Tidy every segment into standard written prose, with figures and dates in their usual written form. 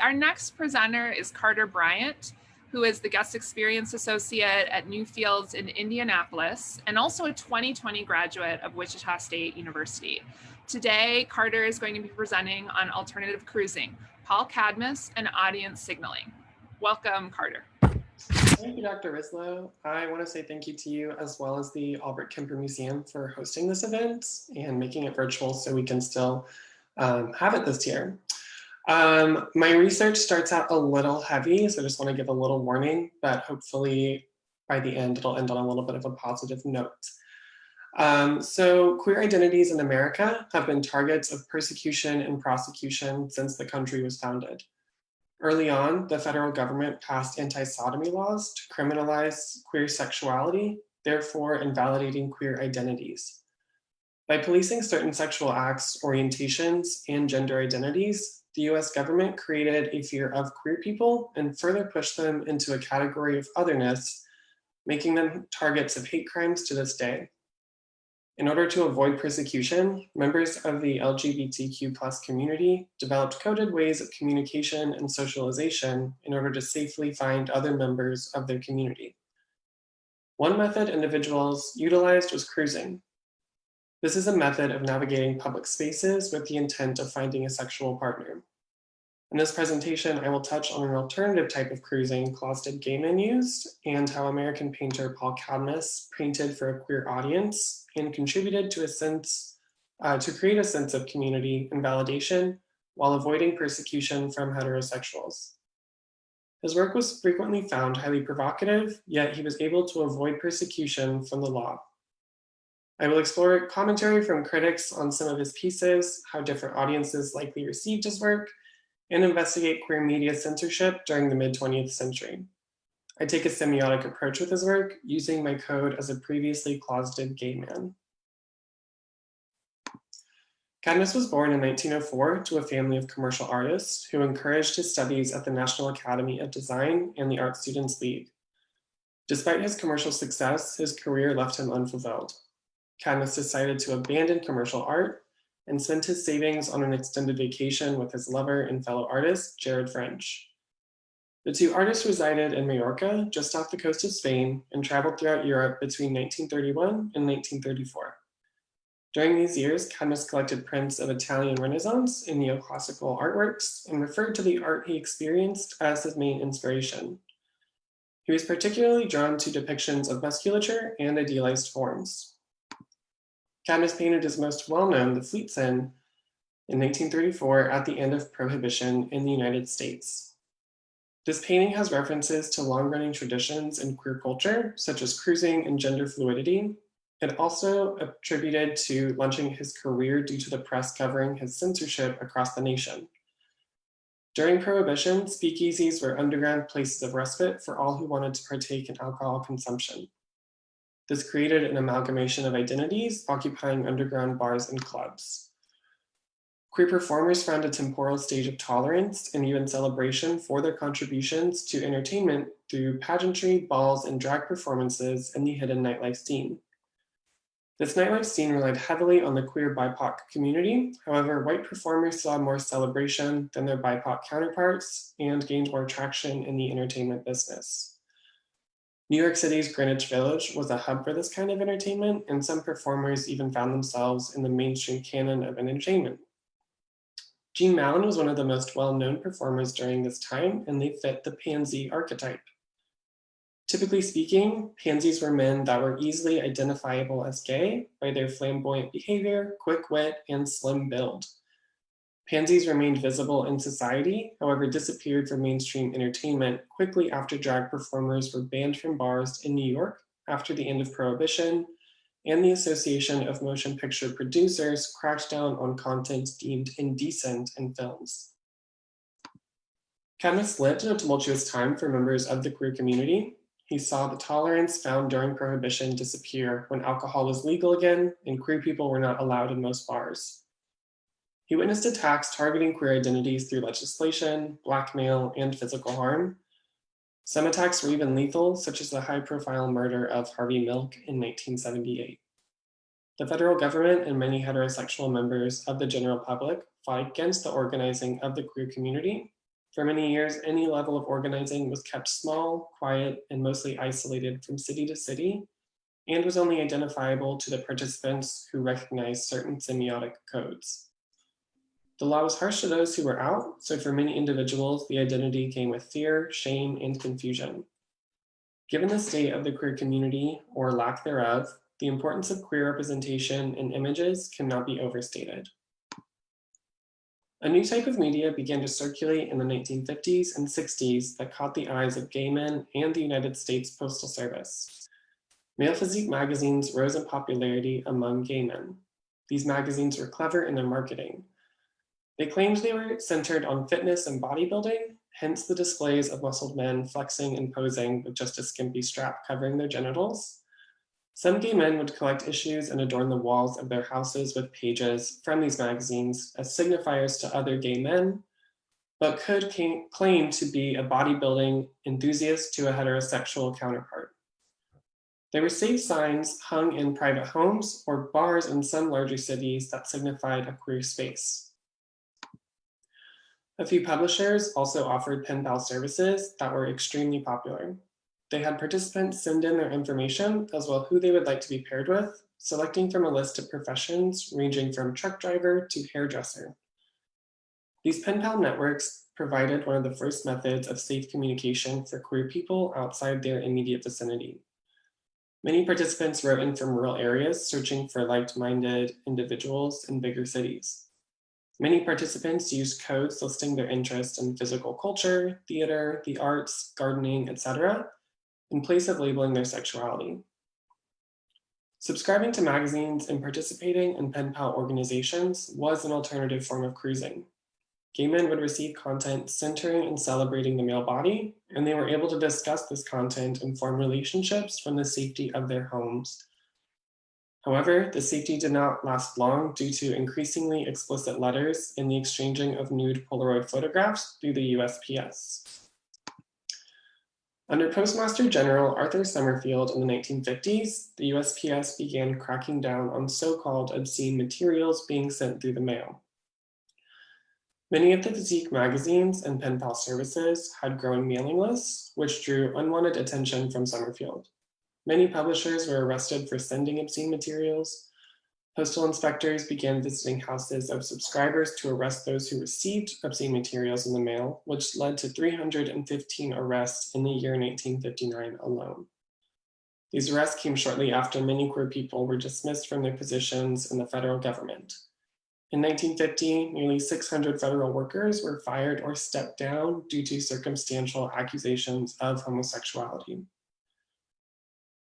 Our next presenter is Carter Bryant, who is the Guest Experience Associate at Newfields in Indianapolis, and also a 2020 graduate of Wichita State University. Today, Carter is going to be presenting on alternative cruising, Paul Cadmus and Audience Signaling. Welcome, Carter. Thank you, Dr. Rislow. I want to say thank you to you as well as the Albrecht-Kemper Museum for hosting this event and making it virtual so we can still have it this year. My research starts out a little heavy, so I just want to give a little warning, but hopefully by the end, it'll end on a little bit of a positive note. So queer identities in America have been targets of persecution and prosecution since the country was founded. Early on, the federal government passed anti-sodomy laws to criminalize queer sexuality, therefore invalidating queer identities. By policing certain sexual acts, orientations, and gender identities, the US government created a fear of queer people and further pushed them into a category of otherness, making them targets of hate crimes to this day. In order to avoid persecution, members of the LGBTQ+ community developed coded ways of communication and socialization in order to safely find other members of their community. One method individuals utilized was cruising. This is a method of navigating public spaces with the intent of finding a sexual partner. In this presentation, I will touch on an alternative type of cruising closeted gay men used and how American painter Paul Cadmus painted for a queer audience and contributed to create a sense of community and validation while avoiding persecution from heterosexuals. His work was frequently found highly provocative, yet he was able to avoid persecution from the law. I will explore commentary from critics on some of his pieces, how different audiences likely received his work, and investigate queer media censorship during the mid-20th century. I take a semiotic approach with his work, using my code as a previously closeted gay man. Cadmus was born in 1904 to a family of commercial artists who encouraged his studies at the National Academy of Design and the Art Students League. Despite his commercial success, his career left him unfulfilled. Cadmus decided to abandon commercial art and spent his savings on an extended vacation with his lover and fellow artist, Jared French. The two artists resided in Majorca, just off the coast of Spain, and traveled throughout Europe between 1931 and 1934. During these years, Cadmus collected prints of Italian Renaissance and neoclassical artworks and referred to the art he experienced as his main inspiration. He was particularly drawn to depictions of musculature and idealized forms. Cadmus painted his most well-known, the Fleetsin, in 1934 at the end of Prohibition in the United States. This painting has references to long-running traditions in queer culture, such as cruising and gender fluidity. It also attributed to launching his career due to the press covering his censorship across the nation. During Prohibition, speakeasies were underground places of respite for all who wanted to partake in alcohol consumption. This created an amalgamation of identities occupying underground bars and clubs. Queer performers found a temporal stage of tolerance and even celebration for their contributions to entertainment through pageantry, balls, and drag performances in the hidden nightlife scene. This nightlife scene relied heavily on the queer BIPOC community. However, white performers saw more celebration than their BIPOC counterparts and gained more traction in the entertainment business. New York City's Greenwich Village was a hub for this kind of entertainment, and some performers even found themselves in the mainstream canon of entertainment. Jean Mallon was one of the most well-known performers during this time, and they fit the pansy archetype. Typically speaking, pansies were men that were easily identifiable as gay by their flamboyant behavior, quick wit, and slim build. Pansies remained visible in society, however disappeared from mainstream entertainment quickly after drag performers were banned from bars in New York after the end of Prohibition, and the Association of Motion Picture Producers cracked down on content deemed indecent in films. Cadmus lived in a tumultuous time for members of the queer community. He saw the tolerance found during Prohibition disappear when alcohol was legal again and queer people were not allowed in most bars. He witnessed attacks targeting queer identities through legislation, blackmail, and physical harm. Some attacks were even lethal, such as the high-profile murder of Harvey Milk in 1978. The federal government and many heterosexual members of the general public fought against the organizing of the queer community, For many years, any level of organizing was kept small, quiet, and mostly isolated from city to city, and was only identifiable to the participants who recognized certain semiotic codes. The law was harsh to those who were out, so for many individuals, the identity came with fear, shame, and confusion. Given the state of the queer community, or lack thereof, the importance of queer representation in images cannot be overstated. A new type of media began to circulate in the 1950s and 60s that caught the eyes of gay men and the United States Postal Service. Male physique magazines rose in popularity among gay men. These magazines were clever in their marketing. They claimed they were centered on fitness and bodybuilding, hence the displays of muscled men flexing and posing with just a skimpy strap covering their genitals. Some gay men would collect issues and adorn the walls of their houses with pages from these magazines as signifiers to other gay men, but could claim to be a bodybuilding enthusiast to a heterosexual counterpart. There were safe signs hung in private homes or bars in some larger cities that signified a queer space. A few publishers also offered pen pal services that were extremely popular. They had participants send in their information as well who they would like to be paired with, selecting from a list of professions ranging from truck driver to hairdresser. These pen pal networks provided one of the first methods of safe communication for queer people outside their immediate vicinity. Many participants wrote in from rural areas searching for like-minded individuals in bigger cities. Many participants used codes listing their interest in physical culture, theater, the arts, gardening, etc., in place of labeling their sexuality. Subscribing to magazines and participating in pen pal organizations was an alternative form of cruising. Gay men would receive content centering and celebrating the male body, and they were able to discuss this content and form relationships from the safety of their homes. However, the safety did not last long due to increasingly explicit letters in the exchanging of nude Polaroid photographs through the USPS. Under Postmaster General Arthur Summerfield in the 1950s, the USPS began cracking down on so-called obscene materials being sent through the mail. Many of the physique magazines and pen pal services had growing mailing lists, which drew unwanted attention from Summerfield. Many publishers were arrested for sending obscene materials. Postal inspectors began visiting houses of subscribers to arrest those who received obscene materials in the mail, which led to 315 arrests in the year 1959 alone. These arrests came shortly after many queer people were dismissed from their positions in the federal government. In 1950, nearly 600 federal workers were fired or stepped down due to circumstantial accusations of homosexuality.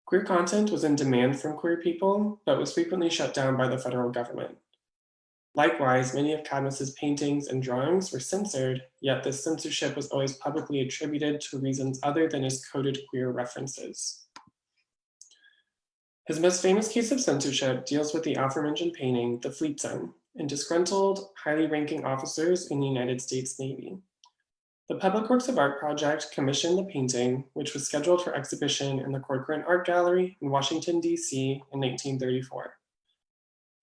Queer content was in demand from queer people, but was frequently shut down by the federal government. Likewise, many of Cadmus's paintings and drawings were censored, yet this censorship was always publicly attributed to reasons other than his coded queer references. His most famous case of censorship deals with the aforementioned painting, The Fleet Zone, and disgruntled, highly ranking officers in the United States Navy. The Public Works of Art project commissioned the painting, which was scheduled for exhibition in the Corcoran Art Gallery in Washington, D.C. in 1934.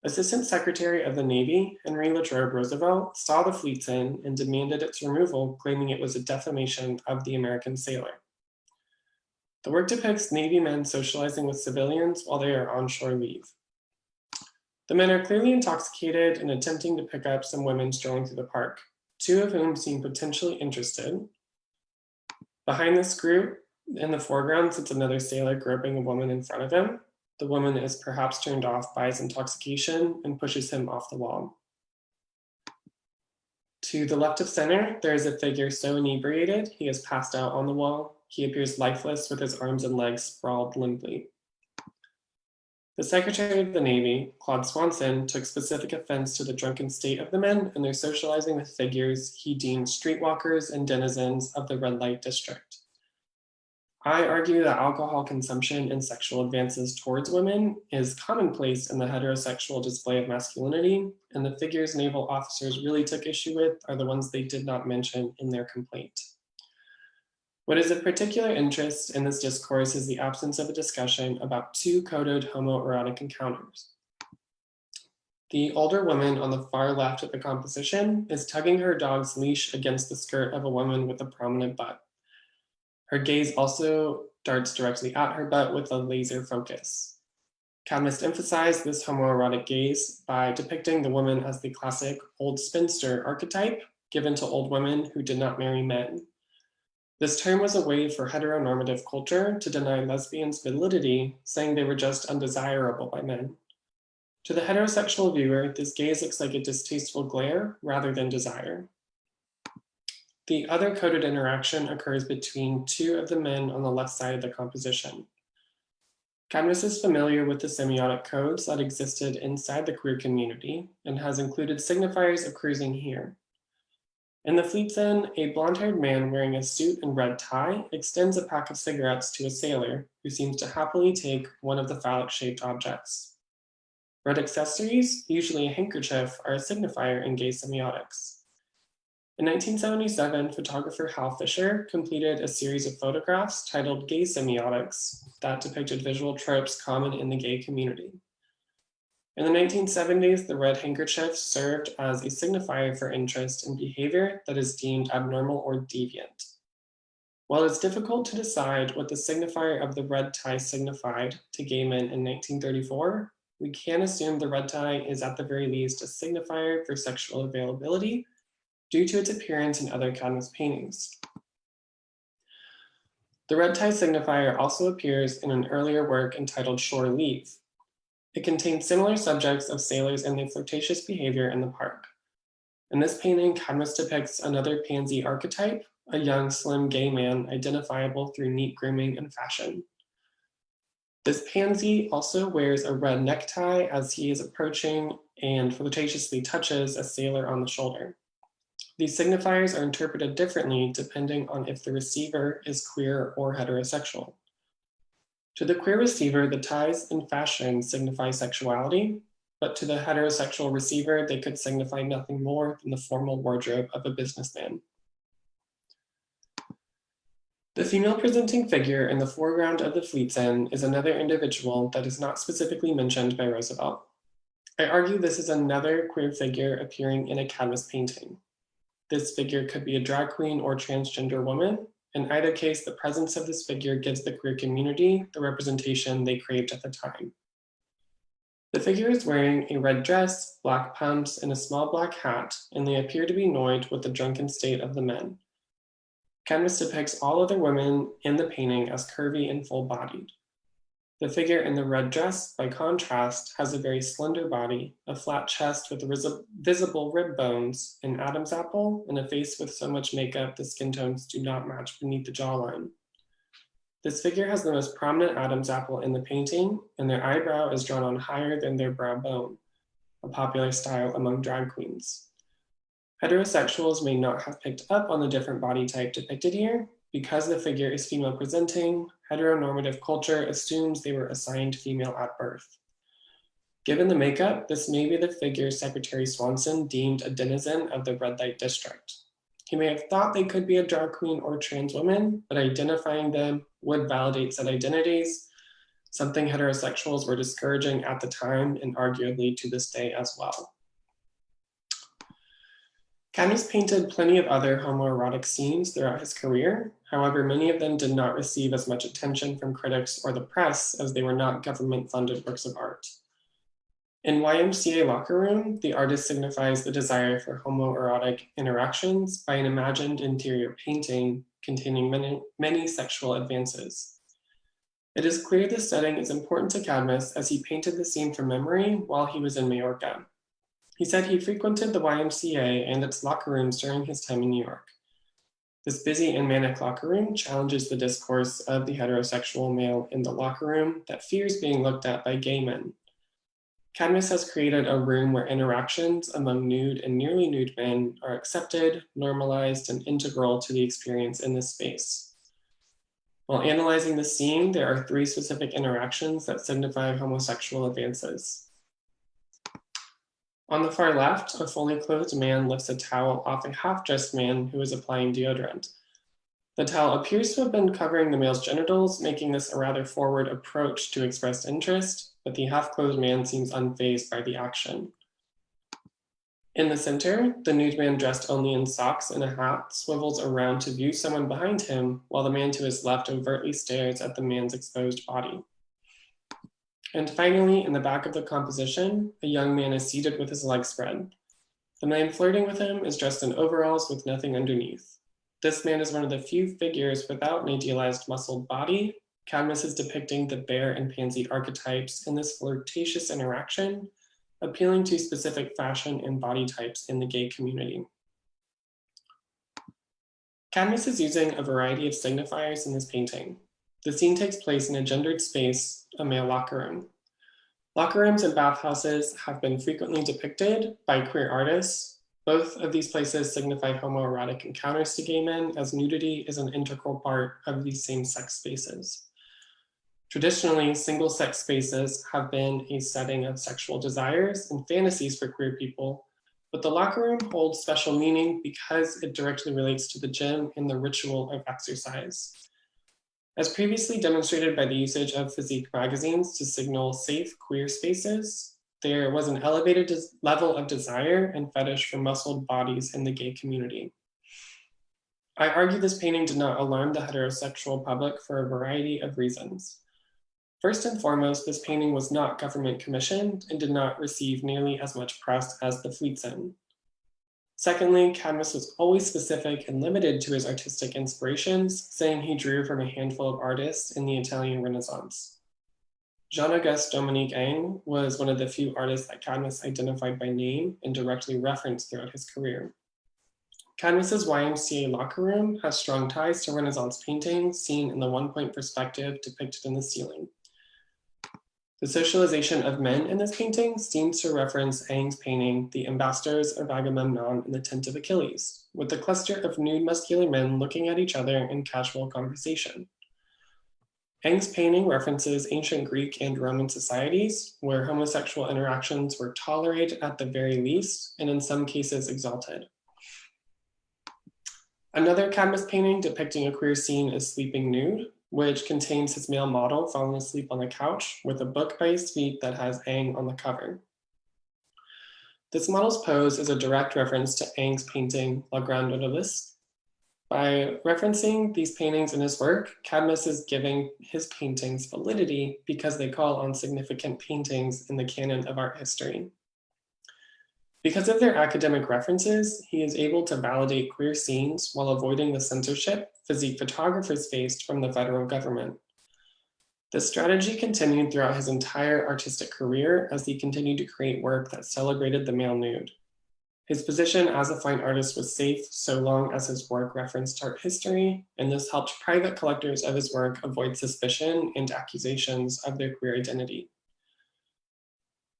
Assistant Secretary of the Navy, Henry Latrobe Roosevelt, saw the Fleet Zone and demanded its removal, claiming it was a defamation of the American sailor. The work depicts Navy men socializing with civilians while they are on shore leave. The men are clearly intoxicated and attempting to pick up some women strolling through the park, two of whom seem potentially interested. Behind this group, in the foreground, sits another sailor groping a woman in front of him. The woman is perhaps turned off by his intoxication and pushes him off the wall. To the left of center, there is a figure so inebriated he has passed out on the wall. He appears lifeless with his arms and legs sprawled limply. The Secretary of the Navy, Claude Swanson, took specific offense to the drunken state of the men and their socializing with figures he deemed streetwalkers and denizens of the red light district. I argue that alcohol consumption and sexual advances towards women is commonplace in the heterosexual display of masculinity, and the figures naval officers really took issue with are the ones they did not mention in their complaint. What is of particular interest in this discourse is the absence of a discussion about two coded homoerotic encounters. The older woman on the far left of the composition is tugging her dog's leash against the skirt of a woman with a prominent butt. Her gaze also darts directly at her butt with a laser focus. Cadmus emphasized this homoerotic gaze by depicting the woman as the classic old spinster archetype given to old women who did not marry men. This term was a way for heteronormative culture to deny lesbians validity, saying they were just undesirable by men. To the heterosexual viewer, this gaze looks like a distasteful glare rather than desire. The other coded interaction occurs between two of the men on the left side of the composition. Cadmus is familiar with the semiotic codes that existed inside the queer community and has included signifiers of cruising here. In the Fleet's Inn, a blonde-haired man wearing a suit and red tie extends a pack of cigarettes to a sailor who seems to happily take one of the phallic-shaped objects. Red accessories, usually a handkerchief, are a signifier in gay semiotics. In 1977, photographer Hal Fisher completed a series of photographs titled Gay Semiotics that depicted visual tropes common in the gay community. In the 1970s, the red handkerchief served as a signifier for interest in behavior that is deemed abnormal or deviant. While it's difficult to decide what the signifier of the red tie signified to gay men in 1934, we can assume the red tie is at the very least a signifier for sexual availability due to its appearance in other Cadmus paintings. The red tie signifier also appears in an earlier work entitled Shore Leave. It contains similar subjects of sailors and their flirtatious behavior in the park. In this painting, Cadmus depicts another pansy archetype, a young, slim gay man identifiable through neat grooming and fashion. This pansy also wears a red necktie as he is approaching and flirtatiously touches a sailor on the shoulder. These signifiers are interpreted differently depending on if the receiver is queer or heterosexual. To the queer receiver, the ties and fashion signify sexuality, but to the heterosexual receiver, they could signify nothing more than the formal wardrobe of a businessman. The female-presenting figure in the foreground of the Fleet's Inn is another individual that is not specifically mentioned by Roosevelt. I argue this is another queer figure appearing in a Cadmus painting. This figure could be a drag queen or transgender woman. In either case, the presence of this figure gives the queer community the representation they craved at the time. The figure is wearing a red dress, black pumps, and a small black hat, and they appear to be annoyed with the drunken state of the men. Cadmus depicts all other women in the painting as curvy and full-bodied. The figure in the red dress, by contrast, has a very slender body, a flat chest with visible rib bones, an Adam's apple, and a face with so much makeup the skin tones do not match beneath the jawline. This figure has the most prominent Adam's apple in the painting, and their eyebrow is drawn on higher than their brow bone, a popular style among drag queens. Heterosexuals may not have picked up on the different body type depicted here. Because the figure is female presenting, heteronormative culture assumes they were assigned female at birth. Given the makeup, this may be the figure Secretary Swanson deemed a denizen of the red light district. He may have thought they could be a drag queen or trans woman, but identifying them would validate said identities, something heterosexuals were discouraging at the time and arguably to this day as well. Cadmus painted plenty of other homoerotic scenes throughout his career. However, many of them did not receive as much attention from critics or the press as they were not government-funded works of art. In YMCA Locker Room, the artist signifies the desire for homoerotic interactions by an imagined interior painting containing many sexual advances. It is clear this setting is important to Cadmus as he painted the scene from memory while he was in Majorca. He said he frequented the YMCA and its locker rooms during his time in New York. This busy and manic locker room challenges the discourse of the heterosexual male in the locker room that fears being looked at by gay men. Cadmus has created a room where interactions among nude and nearly nude men are accepted, normalized, and integral to the experience in this space. While analyzing the scene, there are 3 specific interactions that signify homosexual advances. On the far left, a fully clothed man lifts a towel off a half-dressed man who is applying deodorant. The towel appears to have been covering the male's genitals, making this a rather forward approach to express interest, but the half-clothed man seems unfazed by the action. In the center, the nude man dressed only in socks and a hat swivels around to view someone behind him, while the man to his left overtly stares at the man's exposed body. And finally, in the back of the composition, a young man is seated with his legs spread. The man flirting with him is dressed in overalls with nothing underneath. This man is one of the few figures without an idealized muscled body. Cadmus is depicting the bear and pansy archetypes in this flirtatious interaction, appealing to specific fashion and body types in the gay community. Cadmus is using a variety of signifiers in his painting. The scene takes place in a gendered space, a male locker room. Locker rooms and bathhouses have been frequently depicted by queer artists. Both of these places signify homoerotic encounters to gay men, as nudity is an integral part of these same-sex spaces. Traditionally, single-sex spaces have been a setting of sexual desires and fantasies for queer people, but the locker room holds special meaning because it directly relates to the gym and the ritual of exercise. As previously demonstrated by the usage of physique magazines to signal safe queer spaces, there was an elevated level of desire and fetish for muscled bodies in the gay community. I argue this painting did not alarm the heterosexual public for a variety of reasons. First and foremost, this painting was not government commissioned and did not receive nearly as much press as the Fleetson. Secondly, Cadmus was always specific and limited to his artistic inspirations, saying he drew from a handful of artists in the Italian Renaissance. Jean-Auguste Dominique Ingres was one of the few artists that Cadmus identified by name and directly referenced throughout his career. Cadmus's YMCA locker room has strong ties to Renaissance paintings seen in the one-point perspective depicted in the ceiling. The socialization of men in this painting seems to reference Ingres' painting, The Ambassadors of Agamemnon in the Tent of Achilles, with a cluster of nude muscular men looking at each other in casual conversation. Ingres' painting references ancient Greek and Roman societies where homosexual interactions were tolerated at the very least, and in some cases exalted. Another Cadmus painting depicting a queer scene is Sleeping Nude, which contains his male model falling asleep on the couch with a book by his feet that has Ingres on the cover. This model's pose is a direct reference to Ingres' painting La Grande Odalisque. By referencing these paintings in his work, Cadmus is giving his paintings validity because they call on significant paintings in the canon of art history. Because of their academic references, he is able to validate queer scenes while avoiding the censorship physique photographers faced from the federal government. This strategy continued throughout his entire artistic career as he continued to create work that celebrated the male nude. His position as a fine artist was safe so long as his work referenced art history, and this helped private collectors of his work avoid suspicion and accusations of their queer identity.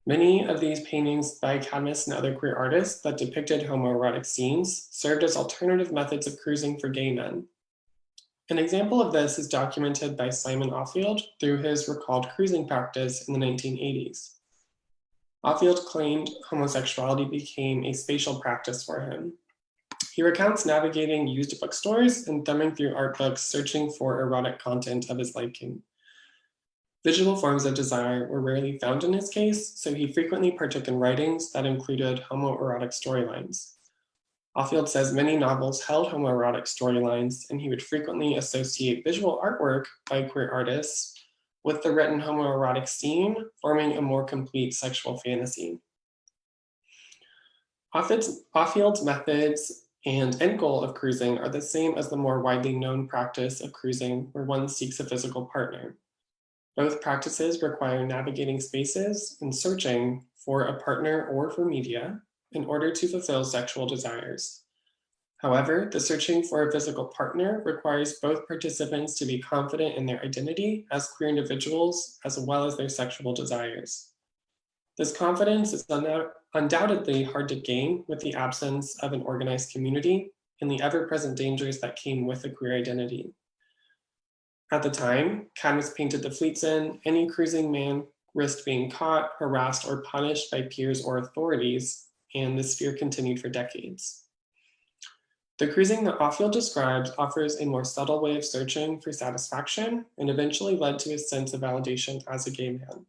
Many of these paintings by Cadmus and other queer artists that depicted homoerotic scenes served as alternative methods of cruising for gay men. An example of this is documented by Simon Auffield through his recalled cruising practice in the 1980s. Auffield claimed homosexuality became a spatial practice for him. He recounts navigating used bookstores and thumbing through art books searching for erotic content of his liking. Visual forms of desire were rarely found in his case, so he frequently partook in writings that included homoerotic storylines. Auffield says many novels held homoerotic storylines, and he would frequently associate visual artwork by queer artists with the written homoerotic scene, forming a more complete sexual fantasy. Auffield's methods and end goal of cruising are the same as the more widely known practice of cruising, where one seeks a physical partner. Both practices require navigating spaces and searching for a partner or for media in order to fulfill sexual desires. However, the searching for a physical partner requires both participants to be confident in their identity as queer individuals, as well as their sexual desires. This confidence is undoubtedly hard to gain with the absence of an organized community and the ever-present dangers that came with a queer identity. At the time, Cadmus painted the Fleetson, any cruising man risked being caught, harassed, or punished by peers or authorities, and this fear continued for decades. The cruising that Auffield describes offers a more subtle way of searching for satisfaction and eventually led to his sense of validation as a gay man.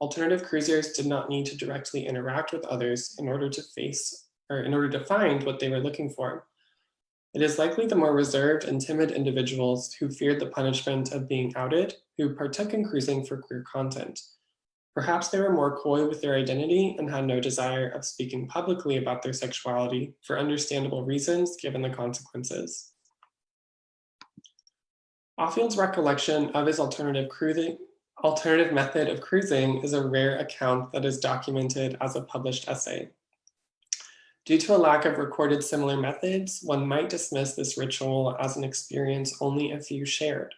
alternative cruisers did not need to directly interact with others in order to find what they were looking for. It is likely the more reserved and timid individuals who feared the punishment of being outed who partook in cruising for queer content. Perhaps they were more coy with their identity and had no desire of speaking publicly about their sexuality for understandable reasons given the consequences. Offield's recollection of his alternative method of cruising is a rare account that is documented as a published essay. Due to a lack of recorded similar methods, one might dismiss this ritual as an experience only a few shared.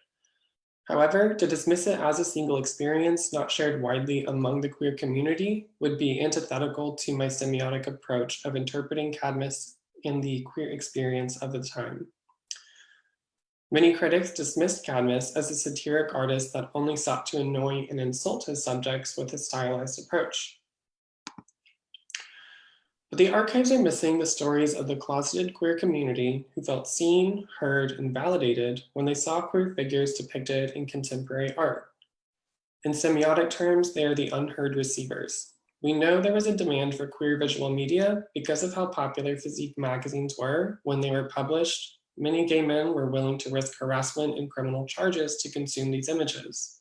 However, to dismiss it as a single experience not shared widely among the queer community would be antithetical to my semiotic approach of interpreting Cadmus in the queer experience of the time. Many critics dismissed Cadmus as a satiric artist that only sought to annoy and insult his subjects with a stylized approach. But the archives are missing the stories of the closeted queer community who felt seen, heard, and validated when they saw queer figures depicted in contemporary art. In semiotic terms, they are the unheard receivers. We know there was a demand for queer visual media because of how popular physique magazines were when they were published. Many gay men were willing to risk harassment and criminal charges to consume these images.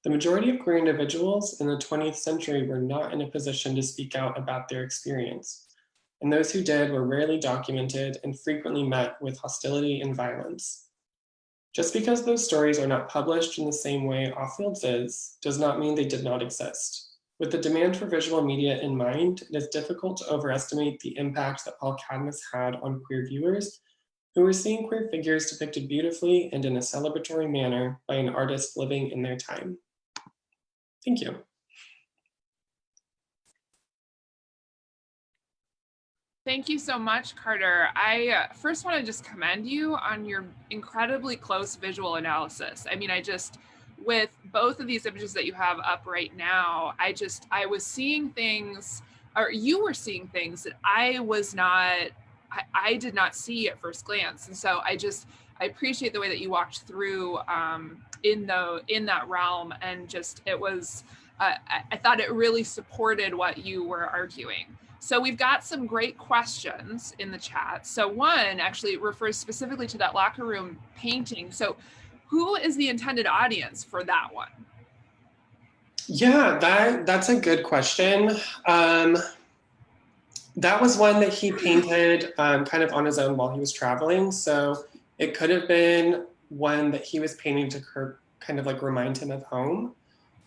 The majority of queer individuals in the 20th century were not in a position to speak out about their experience, and those who did were rarely documented and frequently met with hostility and violence. Just because those stories are not published in the same way Offield's is, does not mean they did not exist. With the demand for visual media in mind, it is difficult to overestimate the impact that Paul Cadmus had on queer viewers who were seeing queer figures depicted beautifully and in a celebratory manner by an artist living in their time. Thank you. Thank you so much, Carter. I first want to just commend you on your incredibly close visual analysis. I mean, with both of these images that you have up right now, I was seeing things, or you were seeing things that I did not see at first glance. And so I appreciate the way that you walked through in that realm, and it was, I thought it really supported what you were arguing. So we've got some great questions in the chat. So one actually refers specifically to that locker room painting. So who is the intended audience for that one? Yeah, that's a good question. That was one that he painted kind of on his own while he was traveling. So it could have been one that he was painting to kind of like remind him of home.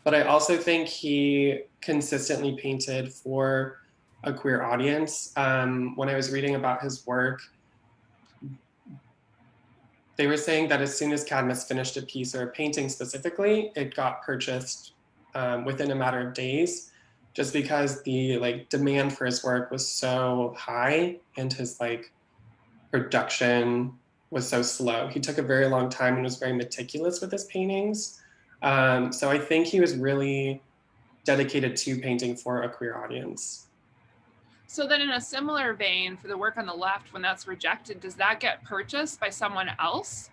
But I also think he consistently painted for a queer audience. When I was reading about his work, they were saying that as soon as Cadmus finished a piece or a painting specifically, it got purchased within a matter of days, just because the demand for his work was so high and his production was so slow. He took a very long time and was very meticulous with his paintings. So I think he was really dedicated to painting for a queer audience. So then in a similar vein, for the work on the left, when that's rejected, does that get purchased by someone else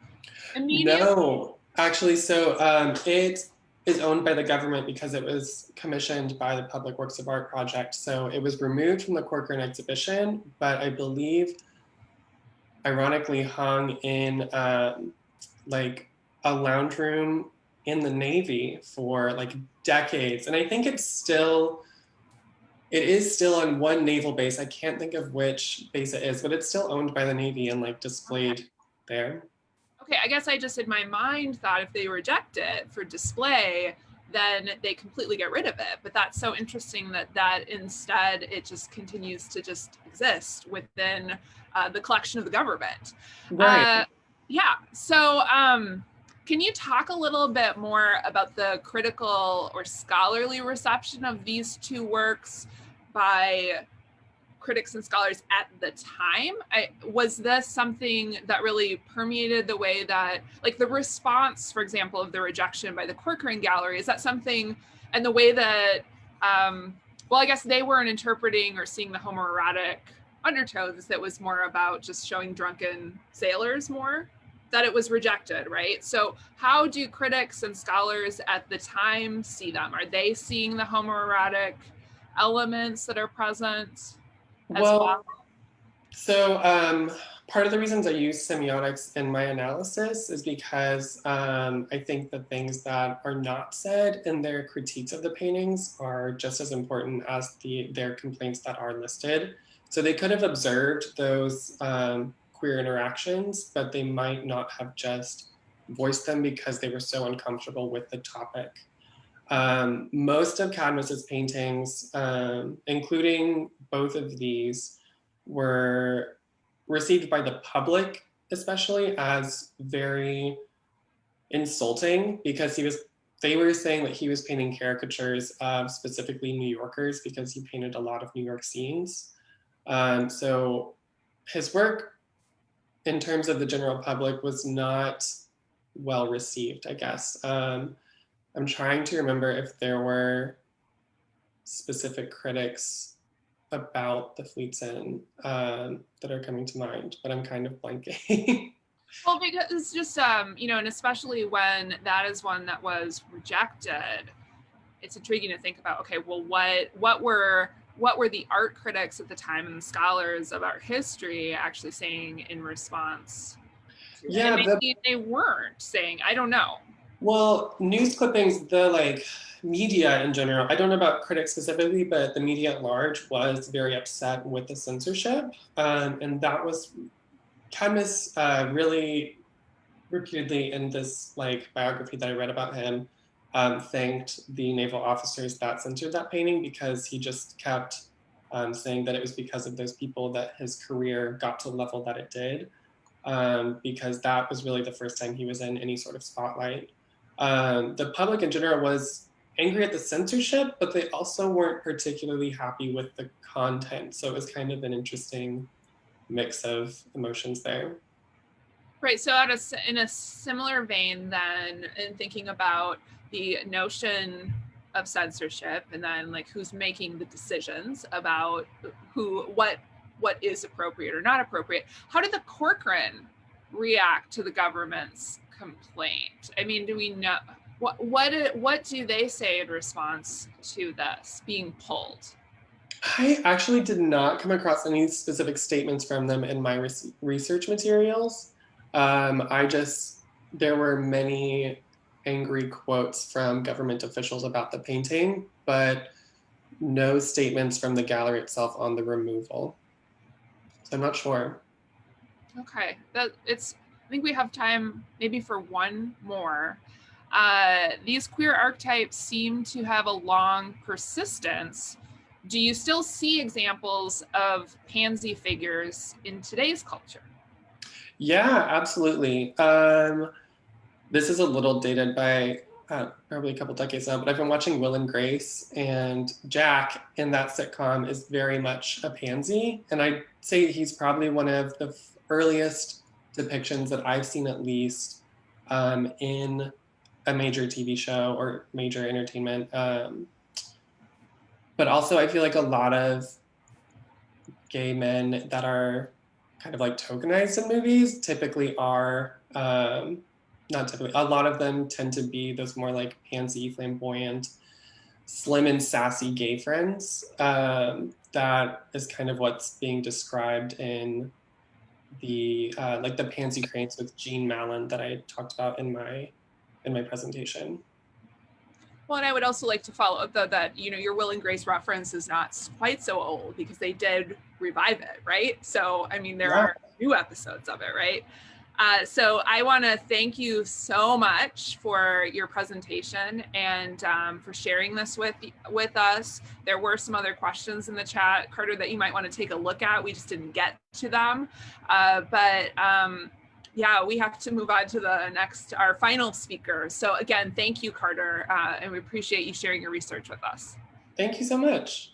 immediately? No, actually, so it is owned by the government because it was commissioned by the Public Works of Art project. So it was removed from the Corcoran exhibition, but I believe ironically hung in a lounge room in the Navy for decades. And I think it is still on one naval base. I can't think of which base it is, but it's still owned by the Navy and displayed there. Okay, I guess I just in my mind thought if they reject it for display, then they completely get rid of it. But that's so interesting that instead it just continues to just exist within the collection of the government. Right. Yeah, so can you talk a little bit more about the critical or scholarly reception of these two works by critics and scholars at the time? Was this something that really permeated the way that, the response, for example, of the rejection by the Corcoran Gallery, is that something, and the way that, I guess they weren't interpreting or seeing the homoerotic undertones, that was more about just showing drunken sailors more? that it was rejected, right? So how do critics and scholars at the time see them? Are they seeing the homoerotic elements that are present as well? So part of the reasons I use semiotics in my analysis is because I think the things that are not said in their critiques of the paintings are just as important as their complaints that are listed. So they could have observed those queer interactions, but they might not have just voiced them because they were so uncomfortable with the topic. Most of Cadmus's paintings, including both of these, were received by the public, especially, as very insulting because they were saying that he was painting caricatures of specifically New Yorkers because he painted a lot of New York scenes. So his work, in terms of the general public, was not well received, I guess. I'm trying to remember if there were specific critics about the Fleet's Inn that are coming to mind, but I'm kind of blanking. Well, because it's just, you know, and especially when that is one that was rejected, it's intriguing to think about, okay, well, what were the art critics at the time and the scholars of art history actually saying in response to it? Yeah, And maybe they weren't saying, I don't know. Well, news clippings, the media in general, I don't know about critics specifically, but the media at large was very upset with the censorship. And that was Cadmus really repeatedly in this biography that I read about him, thanked the naval officers that censored that painting because he just kept saying that it was because of those people that his career got to the level that it did, because that was really the first time he was in any sort of spotlight. The public in general was angry at the censorship, but they also weren't particularly happy with the content. So it was kind of an interesting mix of emotions there. Right. So in a similar vein, then, in thinking about the notion of censorship and then who's making the decisions about what is appropriate or not appropriate, how did the Corcoran react to the government's complaint? I mean, do we know what do they say in response to this being pulled? I actually did not come across any specific statements from them in my research materials. There were many angry quotes from government officials about the painting, but no statements from the gallery itself on the removal. So I'm not sure. Okay, I think we have time maybe for one more. These queer archetypes seem to have a long persistence. Do you still see examples of pansy figures in today's culture? Yeah, absolutely. This is a little dated by probably a couple decades now, but I've been watching Will and Grace, and Jack in that sitcom is very much a pansy. And I'd say he's probably one of the earliest depictions that I've seen, at least, in a major TV show or major entertainment. But also, I feel like a lot of gay men that are kind of tokenized in movies typically are, not typically, a lot of them tend to be those more pansy, flamboyant, slim and sassy gay friends. That is kind of what's being described in the the pansy cranes with Jean Mallon that I talked about in my presentation. Well, and I would also like to follow up, though, that your Will and Grace reference is not quite so old because they did revive it, right? So I mean, there are new episodes of it, right? So I want to thank you so much for your presentation and for sharing this with us. There were some other questions in the chat, Carter, that you might want to take a look at. We just didn't get to them, yeah, we have to move on to our final speaker. So again, thank you, Carter, and we appreciate you sharing your research with us. Thank you so much.